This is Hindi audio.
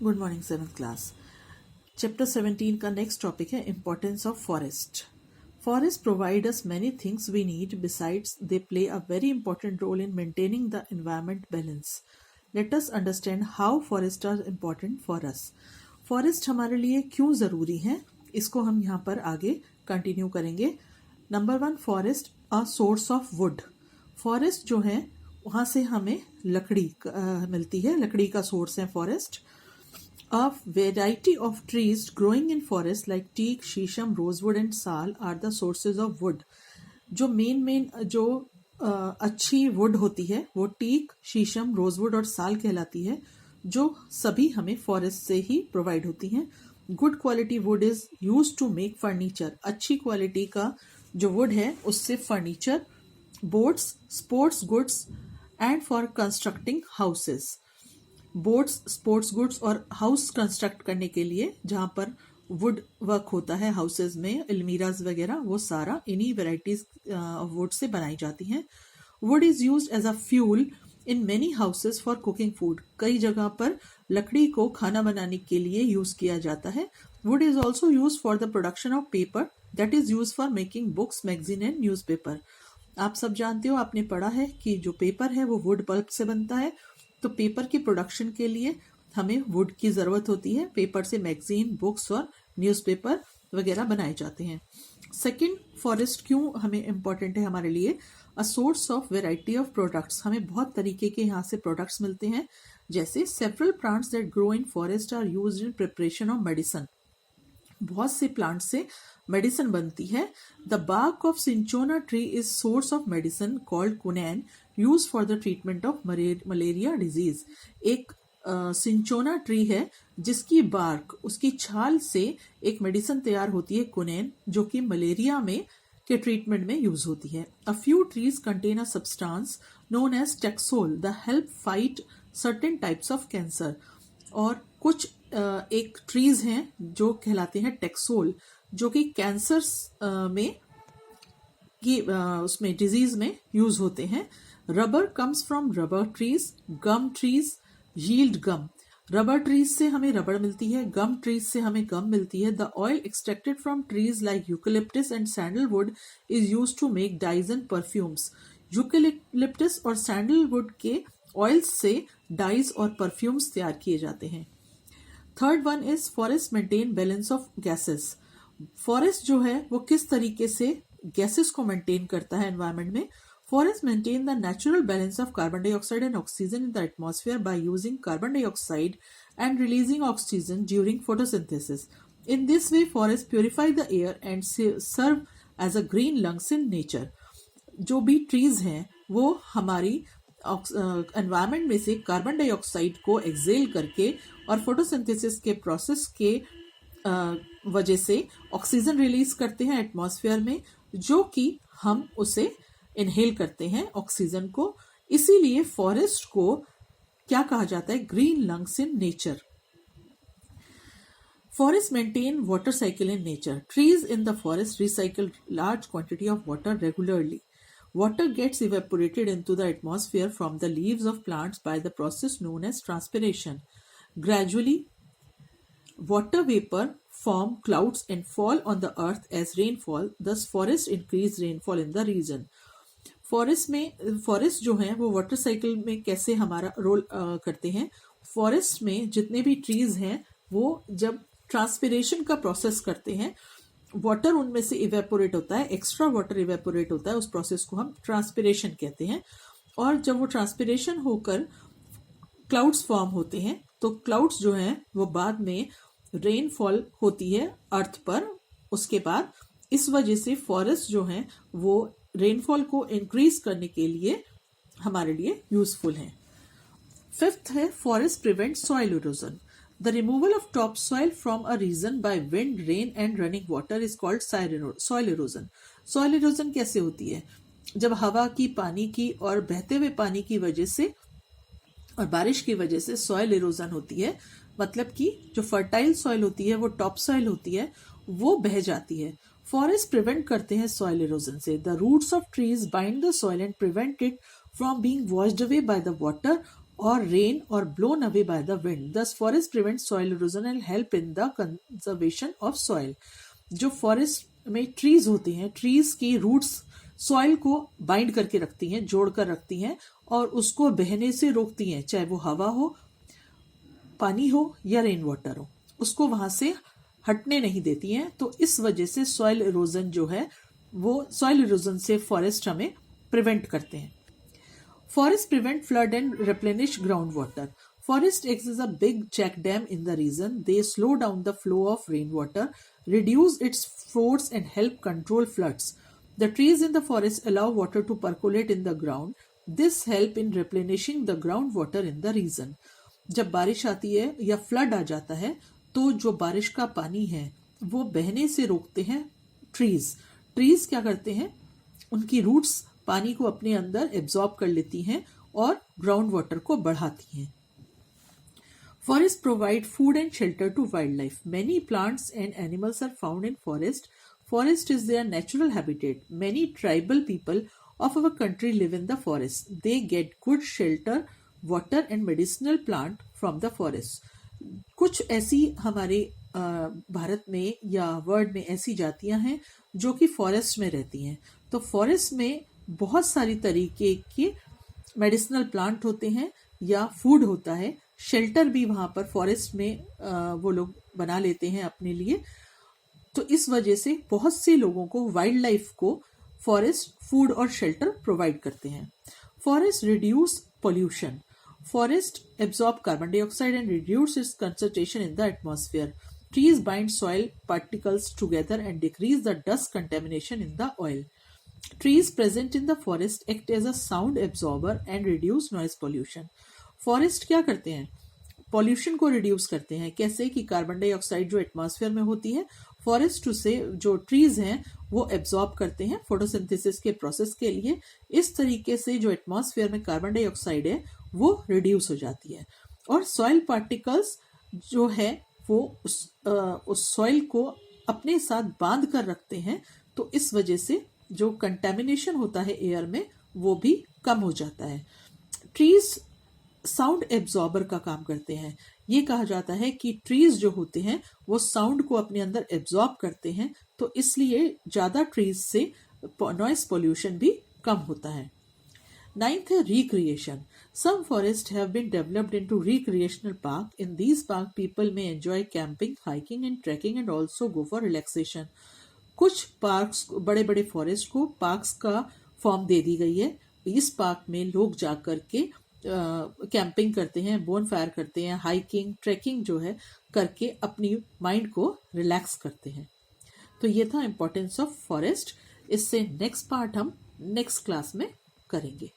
Good morning seventh class. Chapter 17 का नेक्स्ट टॉपिक है importance of forest. Forest provide us many things we need, besides they play a very important role in maintaining the environment balance. Let us understand how forest are important for us. Forest हमारे लिए क्यों ज़रूरी है, इसको हम यहाँ पर आगे कंटिन्यू करेंगे। Number 1, forest a source of would. Forest जो है वहाँ से हमें लकड़ी मिलती है, लकड़ी का सोर्स है forest. A variety of trees growing in forests like teak, शीशम, rosewood and sal are the sources of wood. जो मेन जो अच्छी वुड होती है वो टीक, शीशम, रोजवुड और साल कहलाती है, जो सभी हमें फॉरेस्ट से ही प्रोवाइड होती हैं। Good quality wood is use to make furniture. अच्छी क्वालिटी का जो वुड है उससे furniture, boats, sports goods and for constructing houses. Boats, sports goods और हाउस कंस्ट्रक्ट करने के लिए जहाँ पर वुड वर्क होता है हाउसेज में, अलमीराज वगैरह, वो सारा इन्हीं वेराइटीज ऑफ वुड से बनाई जाती हैं। Wood is used as a fuel in many houses for cooking food. कई जगह पर लकड़ी को खाना बनाने के लिए यूज किया जाता है। Would is also use for the production of paper that is use for making books, magazine and news paper. आप सब जानते हो, आपने पढ़ा है कि जो पेपर है वो वुड पल्प से बनता है, तो पेपर की प्रोडक्शन के लिए हमें वुड की ज़रूरत होती है। पेपर से मैगजीन, बुक्स और न्यूज़पेपर वगैरह बनाए जाते हैं। सेकंड, फॉरेस्ट क्यों हमें इम्पॉर्टेंट है हमारे लिए? A source of variety of products. हमें बहुत तरीके के यहाँ से प्रोडक्ट्स मिलते हैं, जैसे several plants that grow in forest are used in preparation of medicine. बहुत से प्लांट से मेडिसिन बनती है। The bark of cinchona tree is source of medicine called कुनैन, use for the treatment of malaria disease. एक सिंचोना ट्री है जिसकी बार्क, उसकी छाल से एक मेडिसिन तैयार होती है कुनैन, जो कि मलेरिया में के ट्रीटमेंट में यूज होती है। A few trees contain a substance known as taxol the help fight certain types of cancer. और कुछ एक ट्रीज हैं जो कहलाते हैं टेक्सोल, जो कि कैंसर में की उसमें डिजीज में यूज होते हैं। Rubber comes from rubber trees, gum trees yield gum. Rubber trees से हमें रबर मिलती है, गम ट्रीज से हमें गम मिलती है। The oil extracted from trees like eucalyptus and sandalwood is use to make dyes and perfumes. Eucalyptus और सैंडलवुड के ऑयल से डाइज और परफ्यूम्स तैयार किए जाते हैं। Third one is forest maintain balance of gases. Forest जो है वो किस तरीके से गैसेस को मेंटेन करता है एनवायरमेंट में? Forest maintain the natural balance of carbon dioxide and oxygen in the atmosphere by using carbon dioxide and releasing oxygen during photosynthesis. In this way forest purify the air and serve as a green lungs in nature. जो भी ट्रीज हैं वो हमारी एनवायरमेंट में से कार्बन डाइऑक्साइड को एक्सेल करके और फोटोसिंथेसिस के प्रोसेस के वजह से ऑक्सीजन रिलीज करते हैं एटमॉस्फेयर में, जो कि हम उसे इनहेल करते हैं ऑक्सीजन को। इसीलिए फॉरेस्ट को क्या कहा जाता है? Green lungs in nature. Forests maintain water cycle in nature. Trees in the forest recycle large quantity of water regularly. Water gets evaporated into the atmosphere from the leaves of plants by the process known as transpiration. Gradually, water vapor form clouds and fall on the earth as rainfall. Thus, forests increase rainfall in the region. Forest जो है वो वाटर साइकिल में कैसे हमारा रोल करते हैं? फॉरेस्ट में जितने भी ट्रीज हैं वो जब ट्रांसपिरेशन का प्रोसेस करते हैं, वाटर उनमें से इवेपोरेट होता है, एक्स्ट्रा वाटर इवेपोरेट होता है, उस प्रोसेस को हम ट्रांसपिरेशन कहते हैं। और जब वो ट्रांसपिरेशन होकर क्लाउड्स फॉर्म होते हैं, तो क्लाउड्स जो हैं वो बाद में रेनफॉल होती है अर्थ पर। उसके बाद इस वजह से फॉरेस्ट जो हैं वो रेनफॉल को इंक्रीज करने के लिए हमारे लिए यूजफुल हैं। फिफ्थ है forest prevent soil erosion. The removal of top soil from a region by wind, rain and running water is called soil erosion. Soil erosion कैसे होती है? जब हवा की, पानी की और बहते हुए पानी की वजह से और बारिश की वजह से सॉइल इरोजन होती है, मतलब कि जो फर्टाइल सॉइल होती है, वो टॉप सॉइल होती है, वो बह जाती है। फॉरेस्ट प्रिवेंट करते हैं सॉइल इरोजन से। The roots of trees bind the soil and prevent it from being washed away by the water or rain or blown away by the wind. Thus forest prevents soil erosion and help in the conservation of soil. जो फॉरेस्ट में ट्रीज होती हैं, ट्रीज की रूट्स सॉइल को बाइंड करके रखती हैं, जोड़ कर रखती हैं और उसको बहने से रोकती हैं, चाहे वो हवा हो, पानी हो या रेन वाटर हो, उसको वहां से हटने नहीं देती हैं। तो इस वजह से सॉइल इरोजन जो है वो सॉइल इरोजन से फॉरेस्ट हमें प्रिवेंट करते हैं। Forests prevent flood and replenish groundwater. Forest acts as a big check dam in the region. They slow down the flow of rainwater, reduce its force and help control floods. The trees in the forest allow water to percolate in the ground. This help in replenishing the groundwater in the region. जब बारिश आती है या फ्लड आ जाता है तो जो बारिश का पानी है वो बहने से रोकते हैं ट्रीज। ट्रीज क्या करते हैं, उनकी रूट्स पानी को अपने अंदर एब्जॉर्ब कर लेती हैं और ग्राउंड वाटर को बढ़ाती हैं। Forests provide food and shelter to wildlife. Many plants and animals are found in forest. Forest is their natural habitat. Many tribal people of our country live in the forest. They get good shelter, water and medicinal plant from the forest. कुछ ऐसी हमारे भारत में या वर्ल्ड में ऐसी जातियां हैं जो कि फॉरेस्ट में रहती हैं। तो फॉरेस्ट में बहुत सारी तरीके के मेडिसिनल प्लांट होते हैं या फूड होता है, शेल्टर भी वहां पर फॉरेस्ट में वो लोग बना लेते हैं अपने लिए। तो इस वजह से बहुत से लोगों को, वाइल्ड लाइफ को फॉरेस्ट फूड और शेल्टर प्रोवाइड करते हैं। Forest reduce pollution. Forest absorb carbon dioxide and reduce it's concentration in the atmosphere. Trees bind soil particles together and decrease the dust contamination in the oil. Trees present in the forest act as a sound absorber and reduce noise pollution. Forest क्या करते हैं, पॉल्यूशन को रिड्यूस करते हैं। कैसे कि कार्बन डाइऑक्साइड जो एटमॉस्फेयर में होती है, फॉरेस्ट से जो ट्रीज हैं वो एब्जॉर्ब करते हैं फोटोसिंथेसिस के प्रोसेस के लिए। इस तरीके से जो एटमॉस्फेयर में कार्बन डाइऑक्साइड है वो रिड्यूस हो जाती है और सॉइल पार्टिकल्स जो है वो उस सॉइल को अपने साथ बांध कर रखते हैं। तो इस वजह से जो कंटेमिनेशन होता है एयर में वो भी कम हो जाता है। ट्रीज साउंड एब्जॉर्बर का काम करते हैं। ये कहा जाता है कि ट्रीज जो होते हैं वो साउंड को अपने अंदर एब्जॉर्ब करते हैं, तो इसलिए ज्यादा ट्रीज से नॉइस पोल्यूशन भी कम होता है। Ninth है recreation. Some forests have been developed into recreational park. In these park, people may enjoy camping, hiking and trekking and also go for relaxation. कुछ पार्क्स, बड़े बड़े फॉरेस्ट को पार्क्स का फॉर्म दे दी गई है। इस पार्क में लोग जा करके कैंपिंग करते हैं, बोन फायर करते हैं, हाइकिंग, ट्रैकिंग जो है करके अपनी माइंड को रिलैक्स करते हैं। तो ये था इम्पोर्टेंस ऑफ फॉरेस्ट। इससे नेक्स्ट पार्ट हम नेक्स्ट क्लास में करेंगे।